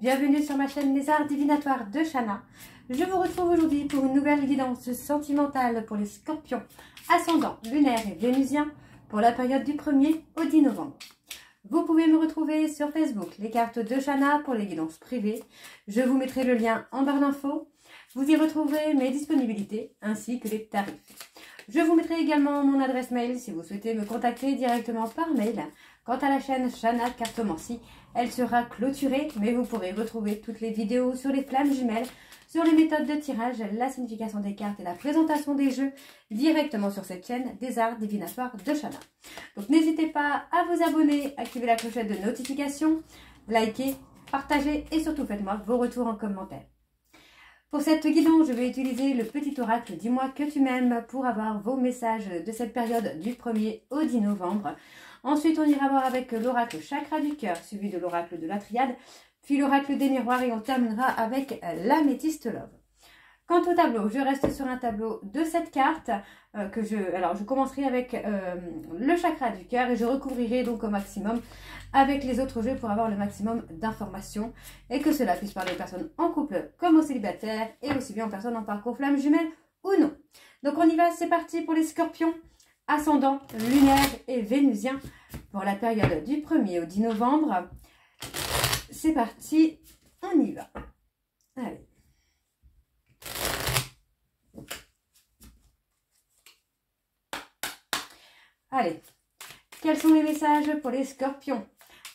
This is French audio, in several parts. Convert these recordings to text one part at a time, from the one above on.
bienvenue sur ma chaîne Les Arts Divinatoires de Shana. Je vous retrouve aujourd'hui pour une nouvelle guidance sentimentale pour les scorpions, ascendant, lunaire et vénusien pour la période du 1er au 10 novembre. Vous pouvez me retrouver sur Facebook, les cartes de Shana pour les guidances privées. Je vous mettrai le lien en barre d'infos. Vous y retrouverez mes disponibilités ainsi que les tarifs. Je vous mettrai également mon adresse mail si vous souhaitez me contacter directement par mail. Quant à la chaîne Shana Cartomancie, elle sera clôturée, mais vous pourrez retrouver toutes les vidéos sur les flammes jumelles, sur les méthodes de tirage, la signification des cartes et la présentation des jeux directement sur cette chaîne des Arts Divinatoires de Shana. Donc n'hésitez pas à vous abonner, activer la clochette de notification, liker, partager et surtout faites-moi vos retours en commentaire. Pour cette guidance, je vais utiliser le petit oracle « Dis-moi que tu m'aimes » pour avoir vos messages de cette période du 1er au 10 novembre. Ensuite, on ira voir avec l'oracle chakra du cœur, suivi de l'oracle de la triade, puis l'oracle des miroirs et on terminera avec l'améthyste love. Quant au tableau, je reste sur un tableau de 7 cartes. Alors, je commencerai avec le chakra du cœur et je recouvrirai donc au maximum avec les autres jeux pour avoir le maximum d'informations et que cela puisse parler aux personnes en couple comme aux célibataires et aussi bien aux personnes en parcours flamme jumelle ou non. Donc, on y va, c'est parti pour les scorpions, ascendant, lunaire et vénusien pour la période du 1er au 10 novembre. C'est parti, on y va. Allez. Allez, quels sont les messages pour les scorpions,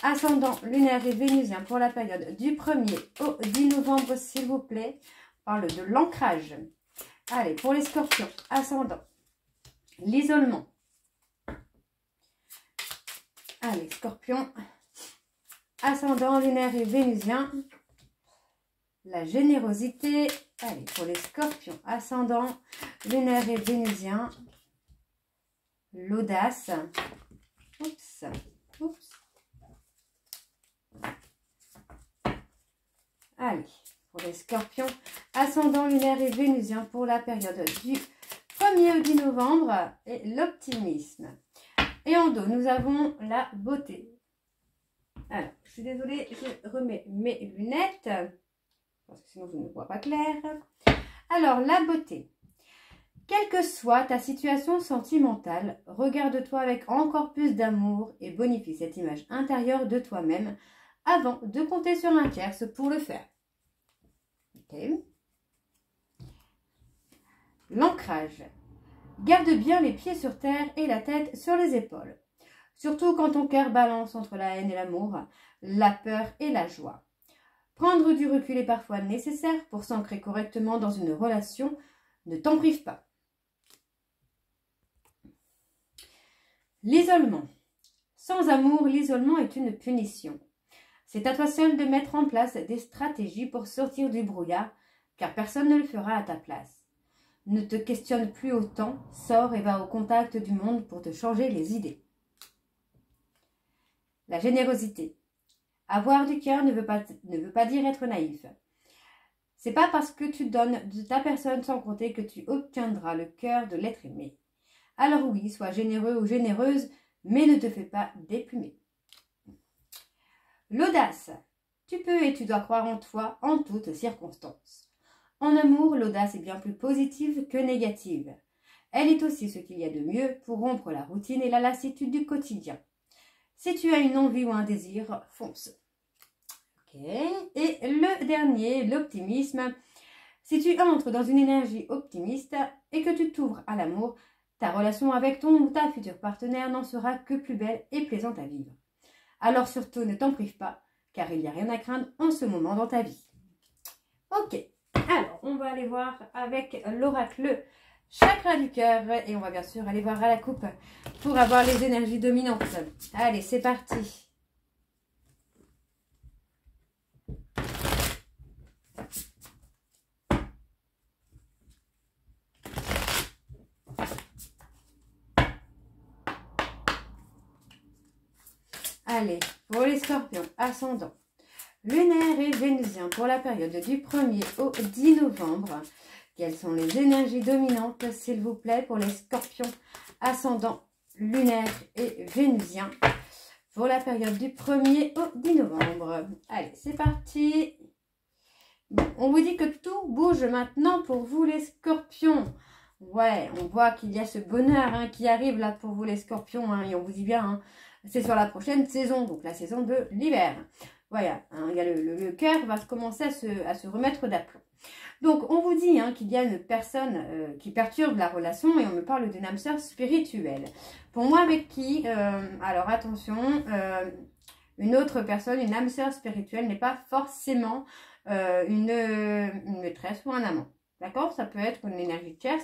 ascendant, lunaire et vénusien pour la période du 1er au 10 novembre, s'il vous plaît. On parle de l'ancrage. Allez, pour les scorpions, ascendant, l'isolement. Allez, scorpion, ascendant, lunaire et vénusien, la générosité. Allez, pour les scorpions, ascendant, lunaire et vénusien, l'audace. Oups, oups. Allez, pour les scorpions, ascendant, lunaire et vénusien pour la période du 1er au 10 novembre et l'optimisme. Et en dos, nous avons la beauté. Alors, je suis désolée, je remets mes lunettes parce que sinon je ne vois pas clair. Alors, la beauté. Quelle que soit ta situation sentimentale, regarde-toi avec encore plus d'amour et bonifie cette image intérieure de toi-même avant de compter sur un tierce pour le faire. Ok. L'ancrage. Garde bien les pieds sur terre et la tête sur les épaules. Surtout quand ton cœur balance entre la haine et l'amour, la peur et la joie. Prendre du recul est parfois nécessaire pour s'ancrer correctement dans une relation. Ne t'en prive pas. L'isolement. Sans amour, l'isolement est une punition. C'est à toi seul de mettre en place des stratégies pour sortir du brouillard, car personne ne le fera à ta place. Ne te questionne plus autant, sors et va au contact du monde pour te changer les idées. La générosité. Avoir du cœur ne veut pas dire être naïf. C'est pas parce que tu donnes de ta personne sans compter que tu obtiendras le cœur de l'être aimé. Alors oui, sois généreux ou généreuse, mais ne te fais pas déplumer. L'audace. Tu peux et tu dois croire en toi en toutes circonstances. En amour, l'audace est bien plus positive que négative. Elle est aussi ce qu'il y a de mieux pour rompre la routine et la lassitude du quotidien. Si tu as une envie ou un désir, fonce. Ok. Et le dernier, l'optimisme. Si tu entres dans une énergie optimiste et que tu t'ouvres à l'amour, ta relation avec ton ou ta future partenaire n'en sera que plus belle et plaisante à vivre. Alors surtout, ne t'en prive pas, car il n'y a rien à craindre en ce moment dans ta vie. Ok, alors on va aller voir avec l'oracle chakra du cœur et on va bien sûr aller voir à la coupe pour avoir les énergies dominantes. Allez, c'est parti. Allez, pour les scorpions, ascendant, lunaire et vénusien pour la période du 1er au 10 novembre. Quelles sont les énergies dominantes, s'il vous plaît, pour les scorpions, ascendant, lunaire et vénusien pour la période du 1er au 10 novembre. livre. Allez, c'est parti. Bon, on vous dit que tout bouge maintenant pour vous les scorpions. Ouais, on voit qu'il y a ce bonheur hein, qui arrive là pour vous les scorpions. Hein, et on vous dit bien, hein, c'est sur la prochaine saison, donc la saison de l'hiver. Voilà, hein, il y a le cœur va commencer à se remettre d'aplomb. Donc, on vous dit hein, qu'il y a une personne qui perturbe la relation et on me parle d'une âme sœur spirituelle. Pour moi, avec qui, alors attention, une autre personne, une âme sœur spirituelle n'est pas forcément une maîtresse ou un amant. D'accord? Ça peut être une énergie tierce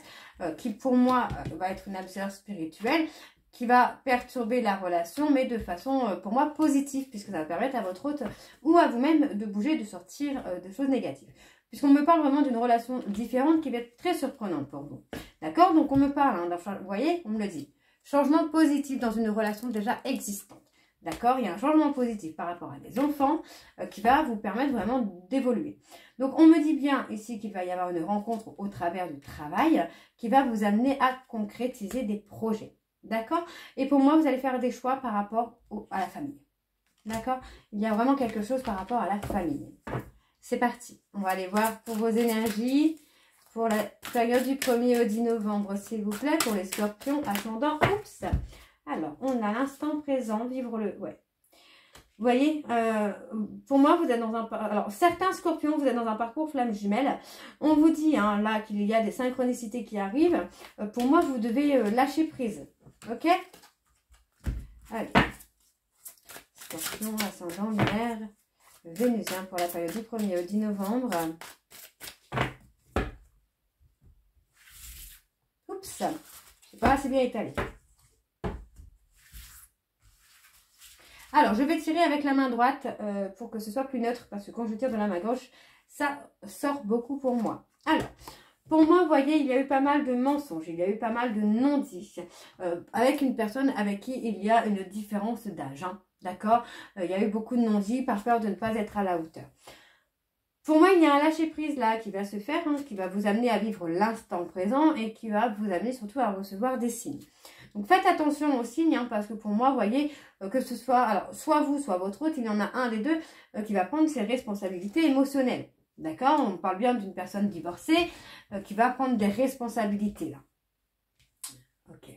qui, pour moi, va être une âme sœur spirituelle qui va perturber la relation, mais de façon, pour moi, positive, puisque ça va permettre à votre hôte ou à vous-même de bouger, de sortir de choses négatives. Puisqu'on me parle vraiment d'une relation différente qui va être très surprenante pour vous. D'accord? Donc, on me parle, hein, vous voyez, on me le dit. Changement positif dans une relation déjà existante. D'accord? Il y a un changement positif par rapport à des enfants qui va vous permettre vraiment d'évoluer. Donc, on me dit bien ici qu'il va y avoir une rencontre au travers du travail qui va vous amener à concrétiser des projets. D'accord? Et pour moi, vous allez faire des choix par rapport à la famille. D'accord? Il y a vraiment quelque chose par rapport à la famille. C'est parti. On va aller voir pour vos énergies pour la période du 1er au 10 novembre, s'il vous plaît, pour les scorpions ascendant. Oups! Alors, on a l'instant présent, vivre le... Ouais. Vous voyez, pour moi, vous êtes dans un... Alors, certains scorpions, vous êtes dans un parcours flamme jumelle. On vous dit, hein, là, qu'il y a des synchronicités qui arrivent. Pour moi, vous devez lâcher prise. Ok? Allez. Scorpion, ascendant, lunaire, vénusien pour la période du 1er au 10 novembre. Oups! C'est pas assez bien étalé. Alors, je vais tirer avec la main droite pour que ce soit plus neutre, parce que quand je tire de la main gauche, ça sort beaucoup pour moi. Alors, pour moi, vous voyez, il y a eu pas mal de mensonges, il y a eu pas mal de non-dits, avec une personne avec qui il y a une différence d'âge, hein, d'accord? Il y a eu beaucoup de non-dits par peur de ne pas être à la hauteur. Pour moi, il y a un lâcher-prise là qui va se faire, hein, qui va vous amener à vivre l'instant présent et qui va vous amener surtout à recevoir des signes. Donc, faites attention aux signes, hein, parce que pour moi, vous voyez, que ce soit, alors, soit vous, soit votre hôte, il y en a un des deux qui va prendre ses responsabilités émotionnelles. D'accord? On parle bien d'une personne divorcée qui va prendre des responsabilités, là. Ok.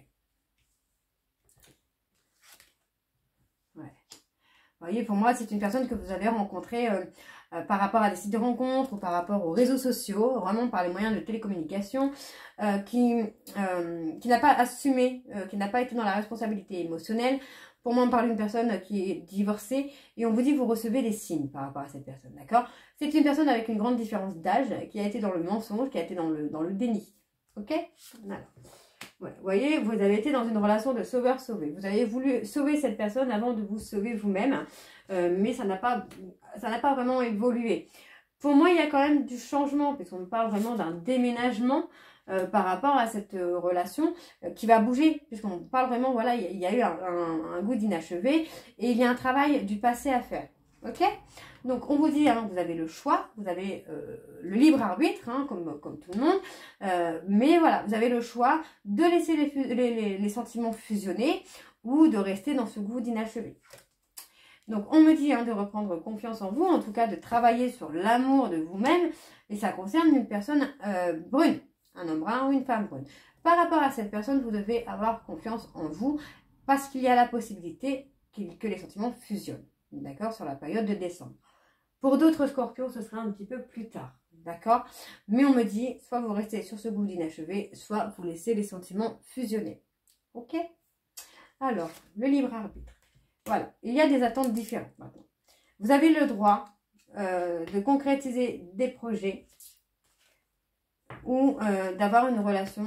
Ouais. Vous voyez, pour moi, c'est une personne que vous avez rencontrée par rapport à des sites de rencontres ou par rapport aux réseaux sociaux, vraiment par les moyens de télécommunication, qui n'a pas assumé, qui n'a pas été dans la responsabilité émotionnelle. Pour moi, on parle d'une personne qui est divorcée et on vous dit que vous recevez des signes par rapport à cette personne, d'accord? C'est une personne avec une grande différence d'âge qui a été dans le mensonge, qui a été dans le déni, ok? Alors, ouais, vous voyez, vous avez été dans une relation de sauveur-sauvé. Vous avez voulu sauver cette personne avant de vous sauver vous-même, mais ça n'a pas vraiment évolué. Pour moi, il y a quand même du changement, puisqu'on parle vraiment d'un déménagement par rapport à cette relation qui va bouger, puisqu'on parle vraiment, voilà, il y a eu un goût d'inachevé et il y a un travail du passé à faire. Ok? Donc, on vous dit, hein, vous avez le choix, vous avez le libre arbitre, hein, comme tout le monde, mais voilà, vous avez le choix de laisser les sentiments fusionner ou de rester dans ce goût d'inachevé. Donc, on me dit hein, de reprendre confiance en vous, en tout cas de travailler sur l'amour de vous-même, et ça concerne une personne brune, un homme brun ou une femme brune. Par rapport à cette personne, vous devez avoir confiance en vous, parce qu'il y a la possibilité que les sentiments fusionnent, d'accord, sur la période de décembre. Pour d'autres scorpions, ce sera un petit peu plus tard, d'accord? Mais on me dit, soit vous restez sur ce goût d'inachevé, soit vous laissez les sentiments fusionner, ok? Alors, le libre arbitre. Voilà, il y a des attentes différentes maintenant. Vous avez le droit de concrétiser des projets ou d'avoir une relation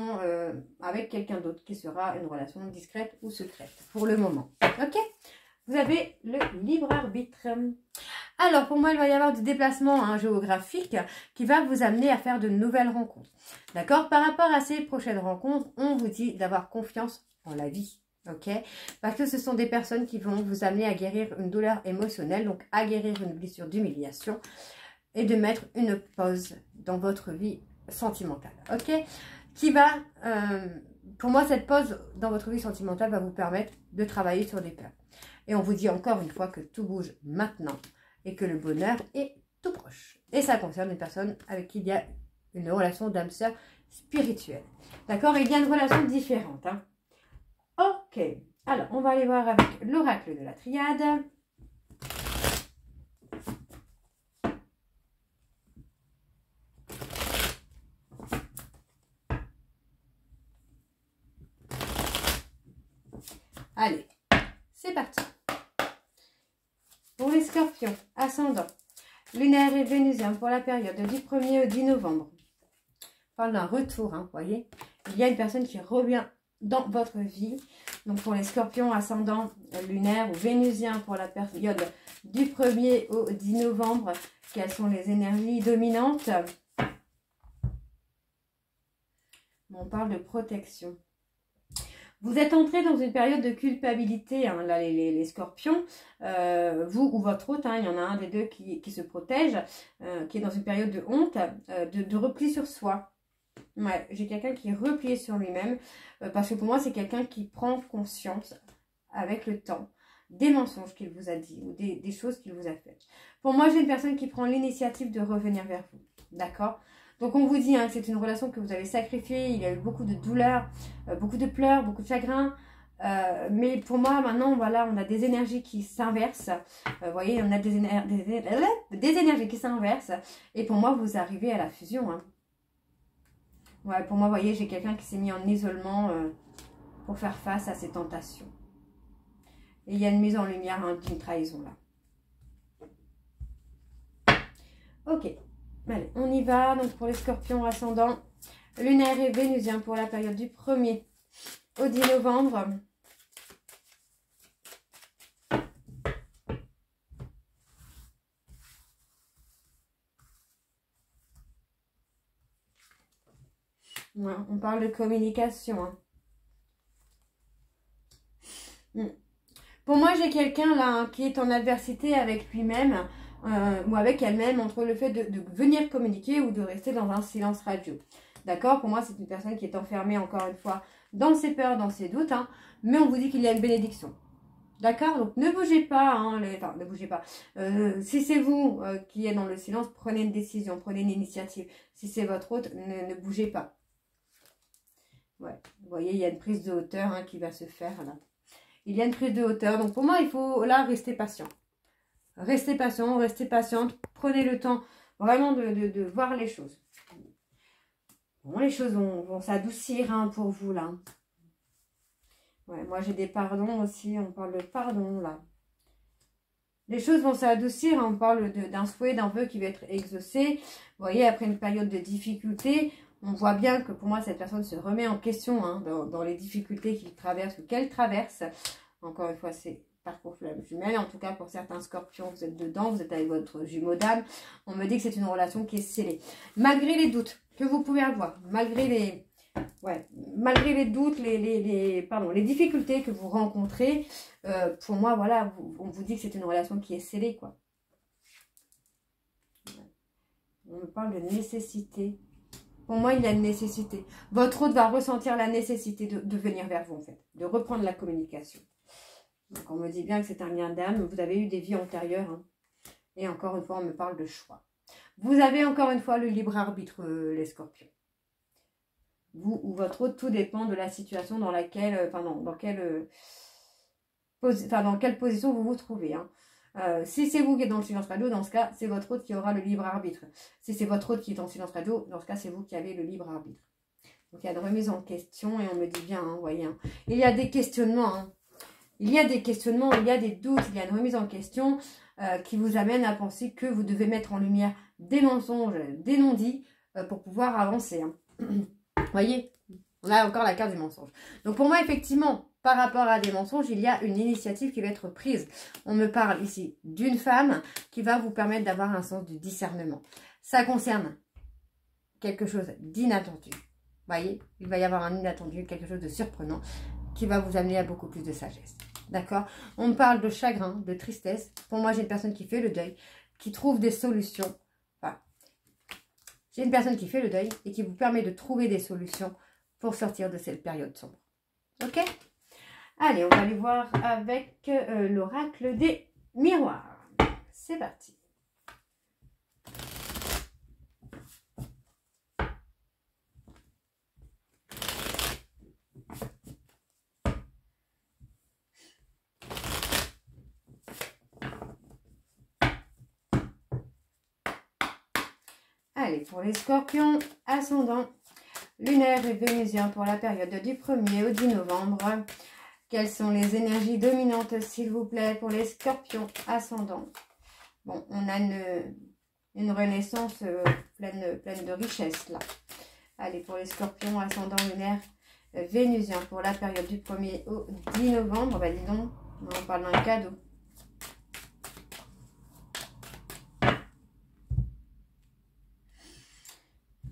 avec quelqu'un d'autre qui sera une relation discrète ou secrète pour le moment. Ok? Vous avez le libre arbitre. Alors, pour moi, il va y avoir du déplacement hein, géographique qui va vous amener à faire de nouvelles rencontres. D'accord? Par rapport à ces prochaines rencontres, on vous dit d'avoir confiance en la vie. Ok, parce que ce sont des personnes qui vont vous amener à guérir une douleur émotionnelle, donc à guérir une blessure d'humiliation et de mettre une pause dans votre vie sentimentale. Ok, qui va, pour moi, cette pause dans votre vie sentimentale va vous permettre de travailler sur des peurs. Et on vous dit encore une fois que tout bouge maintenant et que le bonheur est tout proche. Et ça concerne une personne avec qui il y a une relation d'âme sœur spirituelle. D'accord? Il y a une relation différente. Hein. Ok. Alors, on va aller voir avec l'oracle de la triade. Allez, c'est parti. Pour les scorpions, ascendant, lunaire et vénusien pour la période du 1er au 10 novembre. On parle d'un retour, hein, vous voyez. Il y a une personne qui revient dans votre vie. Donc pour les scorpions, ascendant, lunaire ou vénusien pour la période du 1er au 10 novembre. Quelles sont les énergies dominantes? On parle de protection. Vous êtes entré dans une période de culpabilité, hein, là, les scorpions, vous ou votre hôte, hein, il y en a un des deux qui se protège, qui est dans une période de honte, de repli sur soi. Ouais, j'ai quelqu'un qui est replié sur lui-même, parce que pour moi, c'est quelqu'un qui prend conscience avec le temps des mensonges qu'il vous a dit ou des choses qu'il vous a faites. Pour moi, j'ai une personne qui prend l'initiative de revenir vers vous, d'accord ? Donc on vous dit hein, que c'est une relation que vous avez sacrifiée, il y a eu beaucoup de douleurs, beaucoup de pleurs, beaucoup de chagrin. Mais pour moi maintenant, voilà, on a des énergies qui s'inversent. Vous voyez, on a des énergies qui s'inversent. Et pour moi, vous arrivez à la fusion. Hein. Ouais, pour moi, vous voyez, j'ai quelqu'un qui s'est mis en isolement pour faire face à ses tentations. Et il y a une mise en lumière hein, d'une trahison là. Ok. Allez, on y va. Donc, pour les scorpions ascendants, lunaire et vénusien pour la période du 1er au 10 novembre. Ouais, on parle de communication. Hein. Pour moi, j'ai quelqu'un là hein, qui est en adversité avec lui-même. Ou avec elle-même entre le fait de venir communiquer ou de rester dans un silence radio. D'accord? Pour moi, c'est une personne qui est enfermée, encore une fois, dans ses peurs, dans ses doutes. Hein, mais on vous dit qu'il y a une bénédiction. D'accord? Donc, ne bougez pas. Hein, enfin, ne bougez pas. Si c'est vous qui êtes dans le silence, prenez une décision, prenez une initiative. Si c'est votre hôte, ne bougez pas. Ouais. Vous voyez, il y a une prise de hauteur hein, qui va se faire là. Il y a une prise de hauteur. Donc, pour moi, il faut là rester patient. Restez patient, restez patiente, prenez le temps vraiment de voir les choses. Bon, les choses vont s'adoucir hein, pour vous là. Ouais, moi j'ai des pardons aussi, on parle de pardon là. Les choses vont s'adoucir, on parle d'un souhait, d'un vœu qui va être exaucé. Vous voyez, après une période de difficulté, on voit bien que pour moi cette personne se remet en question hein, dans les difficultés qu'il traverse ou qu'elle traverse. Encore une fois, c'est parcours flamme jumelle. En tout cas, pour certains scorpions, vous êtes dedans, vous êtes avec votre jumeau d'âme. On me dit que c'est une relation qui est scellée. Malgré les doutes que vous pouvez avoir, malgré les doutes, les difficultés que vous rencontrez, pour moi, voilà, on vous dit que c'est une relation qui est scellée, quoi. On me parle de nécessité. Pour moi, il y a une nécessité. Votre hôte va ressentir la nécessité de venir vers vous, en fait, de reprendre la communication. Donc, on me dit bien que c'est un lien d'âme. Vous avez eu des vies antérieures. Hein. Et encore une fois, on me parle de choix. Vous avez encore une fois le libre arbitre, les scorpions. Vous ou votre hôte, tout dépend de la situation dans laquelle, dans quelle position vous vous trouvez. Hein. Si c'est vous qui êtes dans le silence radio, dans ce cas, c'est votre hôte qui aura le libre arbitre. Si c'est votre hôte qui est en silence radio, dans ce cas, c'est vous qui avez le libre arbitre. Donc, il y a une remise en question et on me dit bien, hein, voyez, hein, il y a des questionnements. Hein. Il y a des questionnements, il y a des doutes, il y a une remise en question qui vous amène à penser que vous devez mettre en lumière des mensonges, des non-dits pour pouvoir avancer. Hein. Vous voyez, on a encore la carte du mensonge. Donc pour moi, effectivement, par rapport à des mensonges, il y a une initiative qui va être prise. On me parle ici d'une femme qui va vous permettre d'avoir un sens du discernement. Ça concerne quelque chose d'inattendu. Vous voyez, il va y avoir un inattendu, quelque chose de surprenant qui va vous amener à beaucoup plus de sagesse. D'accord? On me parle de chagrin, de tristesse. Pour moi, j'ai une personne qui fait le deuil, qui trouve des solutions. Enfin, j'ai une personne qui fait le deuil et qui vous permet de trouver des solutions pour sortir de cette période sombre. Ok? Allez, on va aller voir avec l'oracle des miroirs. c'est parti. Allez, pour les scorpions, ascendant, lunaire et vénusien pour la période du 1er au 10 novembre. Quelles sont les énergies dominantes, s'il vous plaît, pour les scorpions ascendants? Bon, on a une renaissance pleine de richesse, là. Allez, pour les scorpions ascendants, lunaire, vénusien pour la période du 1er au 10 novembre. Bah, dis donc, on parle d'un cadeau.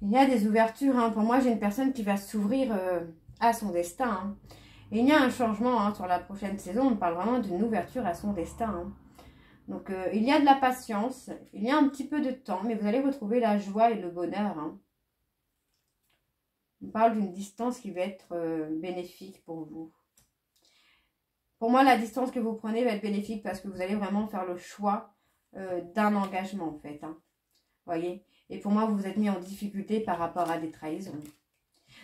Il y a des ouvertures, hein. Pour moi, j'ai une personne qui va s'ouvrir à son destin. Hein. Et il y a un changement hein, sur la prochaine saison. On parle vraiment d'une ouverture à son destin. Hein. Donc, il y a de la patience. Il y a un petit peu de temps. Mais vous allez retrouver la joie et le bonheur. Hein. On parle d'une distance qui va être bénéfique pour vous. Pour moi, la distance que vous prenez va être bénéfique parce que vous allez vraiment faire le choix d'un engagement, en fait. Hein. Voyez. Et pour moi, vous vous êtes mis en difficulté par rapport à des trahisons.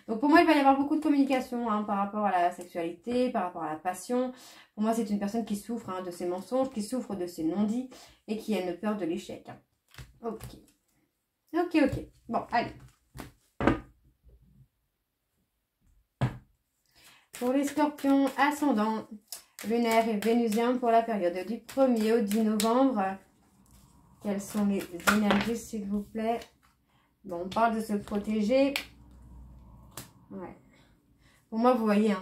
Donc pour moi, il va y avoir beaucoup de communication hein, par rapport à la sexualité, par rapport à la passion. Pour moi, c'est une personne qui souffre hein, de ses mensonges, qui souffre de ses non-dits et qui a une peur de l'échec. Hein. Ok. Ok. Bon, allez. Pour les scorpions ascendants, lunaire et vénusien pour la période du 1er au 10 novembre. Quelles sont les énergies, s'il vous plaît? Bon, on parle de se protéger. Ouais. Pour moi, vous voyez, hein,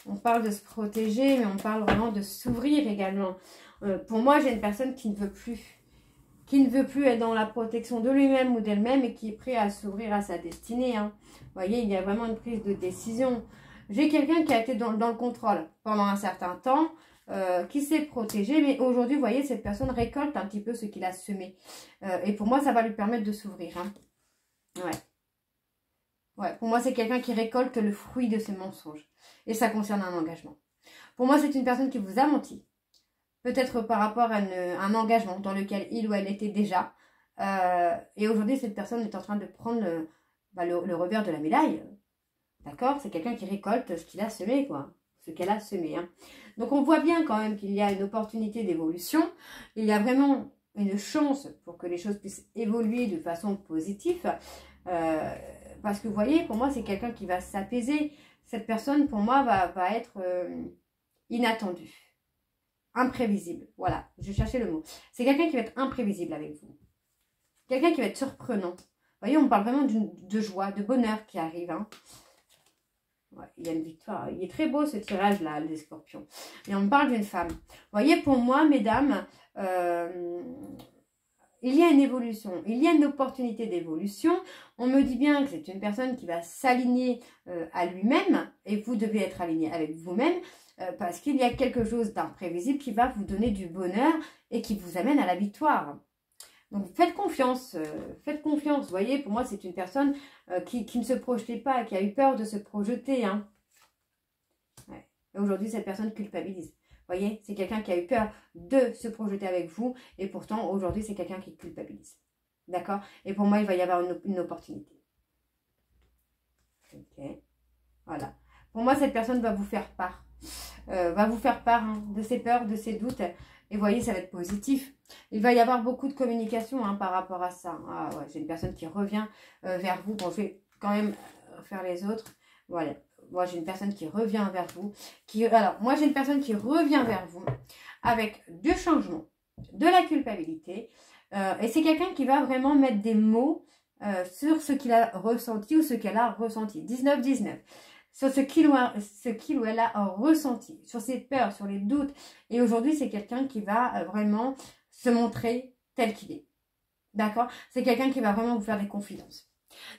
on parle de se protéger, mais on parle vraiment de s'ouvrir également. Pour moi, j'ai une personne qui ne veut plus être dans la protection de lui-même ou d'elle-même et qui est prêt à s'ouvrir à sa destinée. Hein. Vous voyez, il y a vraiment une prise de décision. J'ai quelqu'un qui a été dans le contrôle pendant un certain temps, qui s'est protégé, mais aujourd'hui, vous voyez, cette personne récolte un petit peu ce qu'il a semé. Et pour moi, ça va lui permettre de s'ouvrir. Hein. Ouais, pour moi, c'est quelqu'un qui récolte le fruit de ses mensonges. Et ça concerne un engagement. Pour moi, c'est une personne qui vous a menti. Peut-être par rapport à un engagement dans lequel il ou elle était déjà. Et aujourd'hui, cette personne est en train de prendre le revers de la médaille. D'accord? C'est quelqu'un qui récolte ce qu'il a semé, quoi. Ce qu'elle a semé. Hein. Donc, on voit bien quand même qu'il y a une opportunité d'évolution. Il y a vraiment une chance pour que les choses puissent évoluer de façon positive. Parce que, vous voyez, pour moi, c'est quelqu'un qui va s'apaiser. Cette personne, pour moi, va être inattendue. Imprévisible. Voilà, je cherchais le mot. C'est quelqu'un qui va être imprévisible avec vous. Quelqu'un qui va être surprenant. Vous voyez, on parle vraiment de joie, de bonheur qui arrive. Hein. Ouais, il y a une victoire. Il est très beau ce tirage-là, les scorpions. Et on me parle d'une femme. Vous voyez, pour moi, mesdames, il y a une évolution. Il y a une opportunité d'évolution. On me dit bien que c'est une personne qui va s'aligner à lui-même. Et vous devez être aligné avec vous-même. Parce qu'il y a quelque chose d'imprévisible qui va vous donner du bonheur et qui vous amène à la victoire. Donc, faites confiance, vous voyez, pour moi, c'est une personne qui ne se projetait pas, qui a eu peur de se projeter. Hein. Ouais. Et aujourd'hui, cette personne culpabilise. Vous voyez, c'est quelqu'un qui a eu peur de se projeter avec vous, et pourtant, aujourd'hui, c'est quelqu'un qui culpabilise. D'accord? Et pour moi, il va y avoir une opportunité. Ok. Voilà. Pour moi, cette personne va vous faire part. Hein, de ses peurs, de ses doutes. Et vous voyez, ça va être positif. Il va y avoir beaucoup de communication hein, par rapport à ça. Ah ouais, c'est une personne qui revient vers vous. Bon, je vais quand même faire les autres. Voilà. Moi, j'ai une personne qui revient vers vous. Alors, moi, j'ai une personne qui revient vers vous avec du changement, de la culpabilité. Et c'est quelqu'un qui va vraiment mettre des mots sur ce qu'il a ressenti ou ce qu'elle a ressenti. 19-19. Sur ce qu'il ou elle a ressenti, sur ses peurs, sur les doutes. Et aujourd'hui, c'est quelqu'un qui va vraiment se montrer tel qu'il est. D'accord? C'est quelqu'un qui va vraiment vous faire des confidences.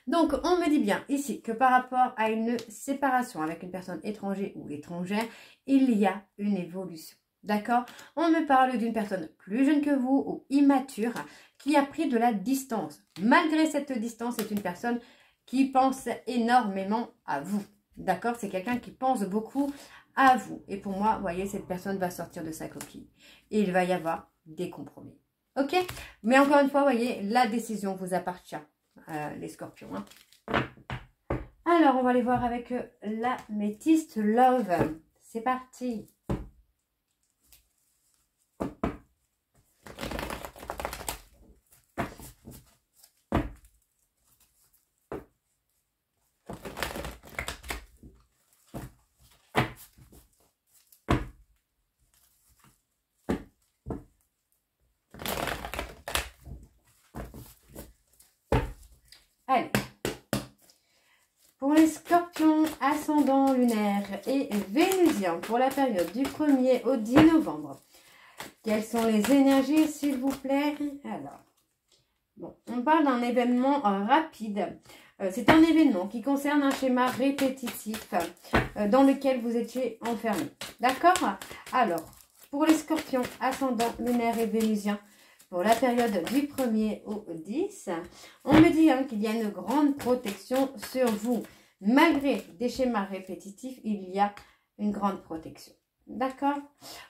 Donc, on me dit bien ici que par rapport à une séparation avec une personne étrangère ou étrangère, il y a une évolution. D'accord? On me parle d'une personne plus jeune que vous ou immature qui a pris de la distance. Malgré cette distance, c'est une personne qui pense énormément à vous. D'accord? C'est quelqu'un qui pense beaucoup à vous. Et pour moi, vous voyez, cette personne va sortir de sa coquille. Et il va y avoir des compromis. Ok? Mais encore une fois, vous voyez, la décision vous appartient, les scorpions. Hein. Alors, on va aller voir avec la Métiste Love. C'est parti! Allez, pour les scorpions, ascendant lunaire et vénusien, pour la période du 1er au 10 novembre, quelles sont les énergies, s'il vous plaît? Alors, bon, on parle d'un événement rapide. C'est un événement qui concerne un schéma répétitif dans lequel vous étiez enfermé. D'accord? Alors, pour les scorpions, ascendant lunaire et vénusien, pour la période du 1er au 10, on me dit hein, qu'il y a une grande protection sur vous. Malgré des schémas répétitifs, il y a une grande protection. D'accord?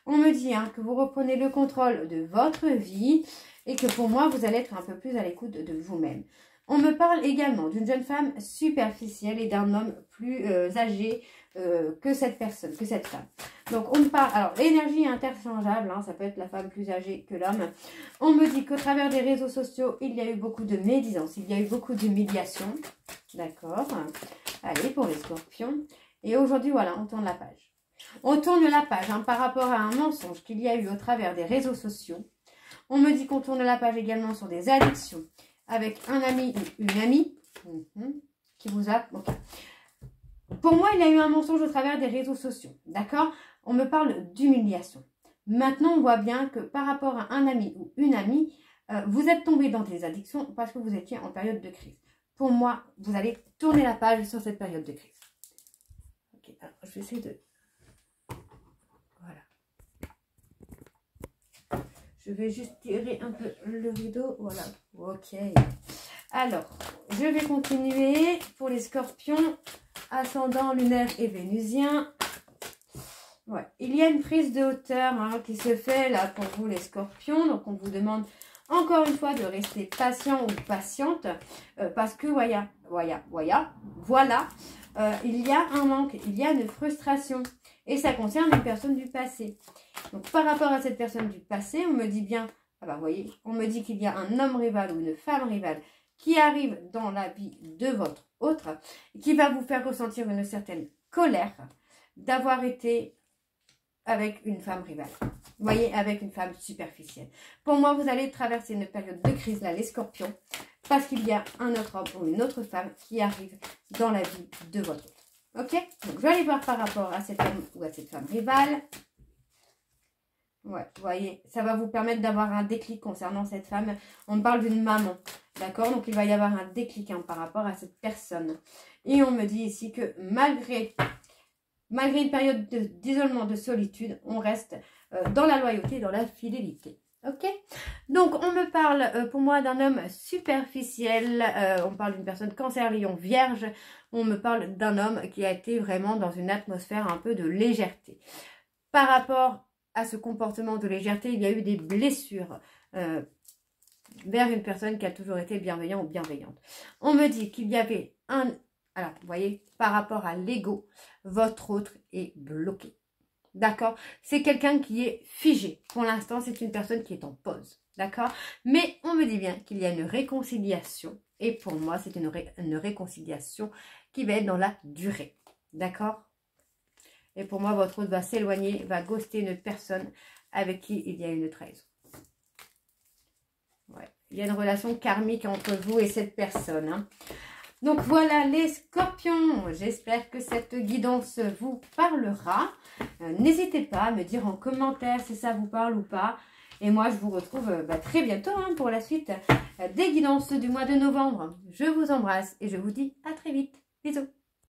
On me dit hein, que vous reprenez le contrôle de votre vie et que pour moi, vous allez être un peu plus à l'écoute de vous-même. On me parle également d'une jeune femme superficielle et d'un homme plus âgé que cette personne, que cette femme. Donc, on me parle... Alors, l'énergie est interchangeable, hein, ça peut être la femme plus âgée que l'homme. On me dit qu'au travers des réseaux sociaux, il y a eu beaucoup de médisance, il y a eu beaucoup d'humiliation. D'accord? Allez, pour les scorpions. Et aujourd'hui, voilà, on tourne la page. On tourne la page hein, par rapport à un mensonge qu'il y a eu au travers des réseaux sociaux. On me dit qu'on tourne la page également sur des addictions avec un ami ou une amie qui vous a... Okay. Pour moi, il y a eu un mensonge au travers des réseaux sociaux. D'accord? On me parle d'humiliation. Maintenant, on voit bien que par rapport à un ami ou une amie, vous êtes tombé dans des addictions parce que vous étiez en période de crise. Pour moi, vous allez tourner la page sur cette période de crise. Ok, alors je vais essayer de... Voilà. Je vais juste tirer un peu le rideau. Voilà. Ok. Alors, je vais continuer pour les scorpions, ascendant lunaire et vénusien. Ouais. Il y a une prise de hauteur hein, qui se fait là pour vous les scorpions. Donc, on vous demande encore une fois de rester patient ou patiente parce que voilà, il y a un manque, il y a une frustration et ça concerne une personne du passé. Donc, par rapport à cette personne du passé, on me dit bien, ah bah, vous voyez, on me dit qu'il y a un homme rival ou une femme rivale qui arrive dans la vie de votre autre, qui va vous faire ressentir une certaine colère d'avoir été avec une femme rivale. Vous voyez, avec une femme superficielle. Pour moi, vous allez traverser une période de crise, là, les scorpions, parce qu'il y a un autre homme ou une autre femme qui arrive dans la vie de votre autre. Ok? Donc, je vais aller voir par rapport à cet homme ou à cette femme rivale. Ouais, vous voyez, ça va vous permettre d'avoir un déclic concernant cette femme. On me parle d'une maman, d'accord? Donc, il va y avoir un déclic hein, par rapport à cette personne. Et on me dit ici que malgré une période d'isolement, de solitude, on reste dans la loyauté, dans la fidélité. Ok? Donc, on me parle pour moi d'un homme superficiel. On parle d'une personne cancer, lion, vierge. On me parle d'un homme qui a été vraiment dans une atmosphère un peu de légèreté. Par rapport à ce comportement de légèreté, il y a eu des blessures vers une personne qui a toujours été bienveillant ou bienveillante. On me dit qu'il y avait un... Alors, vous voyez, par rapport à l'ego, votre autre est bloqué. D'accord? C'est quelqu'un qui est figé. Pour l'instant, c'est une personne qui est en pause. D'accord? Mais on me dit bien qu'il y a une réconciliation. Et pour moi, c'est une réconciliation qui va être dans la durée. D'accord? Et pour moi, votre autre va s'éloigner, va ghoster une personne avec qui il y a une trahison. Ouais. Il y a une relation karmique entre vous et cette personne. Hein. Donc voilà les scorpions. J'espère que cette guidance vous parlera. N'hésitez pas à me dire en commentaire si ça vous parle ou pas. Et moi, je vous retrouve très bientôt hein, pour la suite des guidances du mois de novembre. Je vous embrasse et je vous dis à très vite. Bisous.